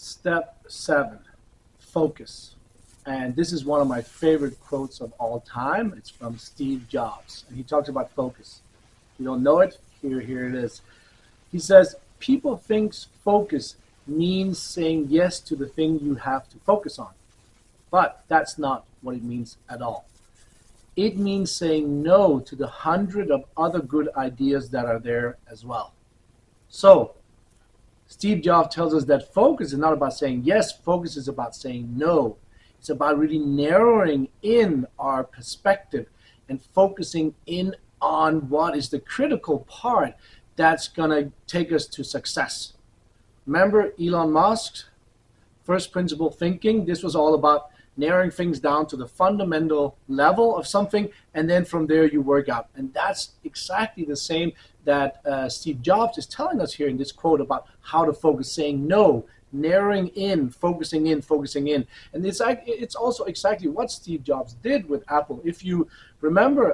Step 7, focus. And this is one of my favorite quotes of all time. It's from Steve Jobs. And he talks about focus. If you don't know it, here it is. He says, people think focus means saying yes to the thing you have to focus on. But that's not what it means at all. It means saying no to the hundred of other good ideas that are there as well. So, Steve Jobs tells us that focus is not about saying yes, focus is about saying no. It's about really narrowing in our perspective and focusing in on what is the critical part that's going to take us to success. Remember Elon Musk's first principle thinking? This was all about narrowing things down to the fundamental level of something, and then from there you work out. And that's exactly the same that Steve Jobs is telling us here in this quote about how to focus, saying no, narrowing in, focusing in, focusing in. And it's also exactly what Steve Jobs did with Apple. If you remember,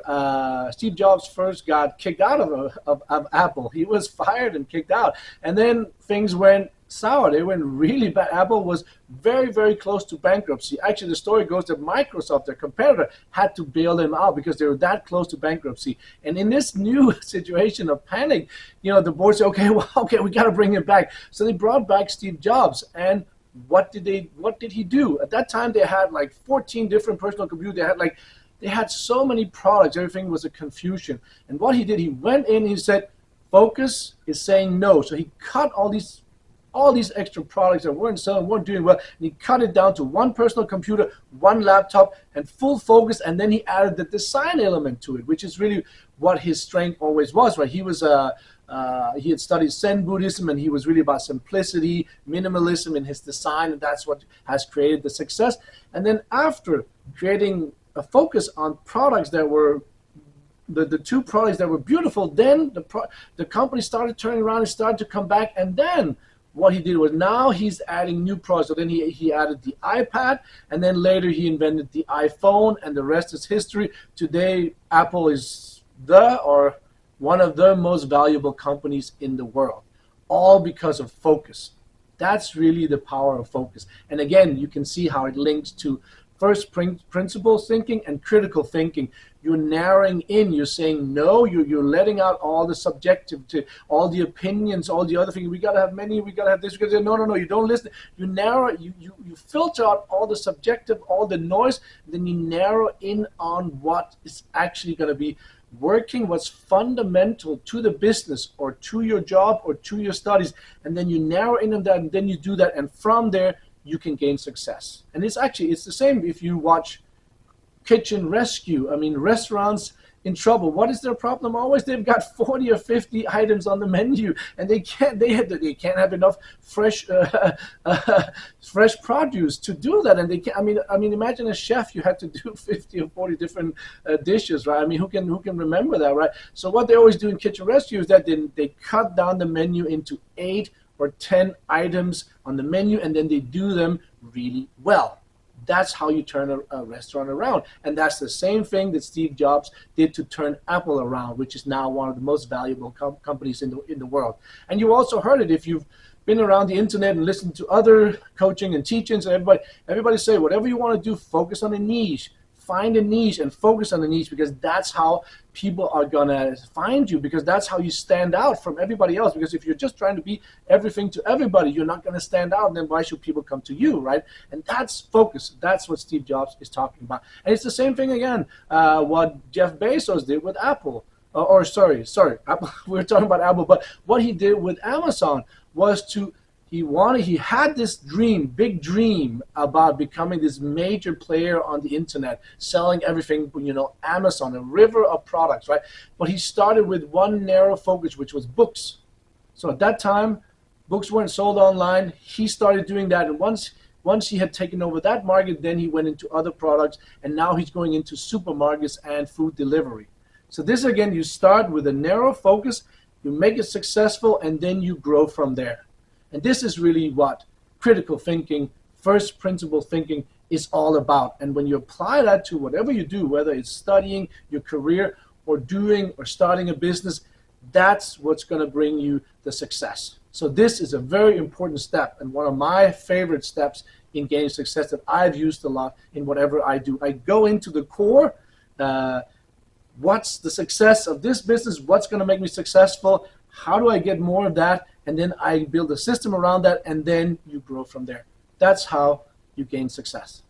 Steve Jobs first got kicked out of Apple. He was fired and kicked out. And then things went sour. They went really bad. Apple was very, very close to bankruptcy. Actually, the story goes that Microsoft, their competitor, had to bail them out because they were that close to bankruptcy. And in this new situation of panic, the board said, okay, we got to bring him back. So they brought back Steve Jobs. And what did he do? At that time, they had like 14 different personal computers. They had so many products. Everything was a confusion. And what he did, he went in, he said, focus is saying no. So he cut all these extra products that weren't selling, weren't doing well, and he cut it down to one personal computer, one laptop, and full focus. And then he added the design element to it, which is really what his strength always was, right? He had studied Zen Buddhism, and he was really about simplicity, minimalism in his design, and that's what has created the success. And then after creating a focus on products that were the two products that were beautiful, then the company started turning around and started to come back. And then what he did was now he's adding new products. So then he added the iPad, and then later he invented the iPhone, and the rest is history. Today, Apple is one of the most valuable companies in the world, all because of focus. That's really the power of focus. And again, you can see how it links to first principles thinking and critical thinking. You're narrowing in, you're saying no, you're letting out all the subjective, to all the opinions, all the other things. We gotta have many, we gotta have this, no, you don't listen. You narrow, you filter out all the subjective, all the noise, then you narrow in on what is actually gonna be working, what's fundamental to the business or to your job or to your studies, and then you narrow in on that, and then you do that, and from there you can gain success. And it's the same if you watch Kitchen Rescue. I mean, restaurants in trouble. What is their problem always? They've got 40 or 50 items on the menu, and they can't have enough fresh produce to do that. And they can't. I mean, imagine a chef. You had to do 50 or 40 different dishes, right? I mean, who can remember that, right? So what they always do in Kitchen Rescue is that they cut down the menu into 8 or 10 items on the menu, and then they do them really well. That's how you turn a restaurant around. And that's the same thing that Steve Jobs did to turn Apple around, which is now one of the most valuable companies in the world. And you also heard it if you've been around the internet and listened to other coaching and teachings. Everybody say, whatever you want to do, focus on a niche. Find a niche and focus on the niche, because that's how people are going to find you, because that's how you stand out from everybody else. Because if you're just trying to be everything to everybody, you're not going to stand out. Then why should people come to you, right? And that's focus. That's what Steve Jobs is talking about. And it's the same thing again, what Jeff Bezos did with Apple. Sorry, Apple. We're talking about Apple, but what he did with Amazon was he had this big dream about becoming this major player on the internet, selling everything, Amazon, a river of products, right? But he started with one narrow focus, which was books. So at that time, books weren't sold online. He started doing that, and once he had taken over that market, then he went into other products, and now he's going into supermarkets and food delivery. So this, again, you start with a narrow focus, you make it successful, and then you grow from there. And this is really what critical thinking, first principle thinking is all about. And when you apply that to whatever you do, whether it's studying, your career, or doing or starting a business, that's what's going to bring you the success. So this is a very important step, and one of my favorite steps in gaining success that I've used a lot in whatever I do. I go into the core. What's the success of this business? What's going to make me successful? How do I get more of that? And then I build a system around that, and then you grow from there. That's how you gain success.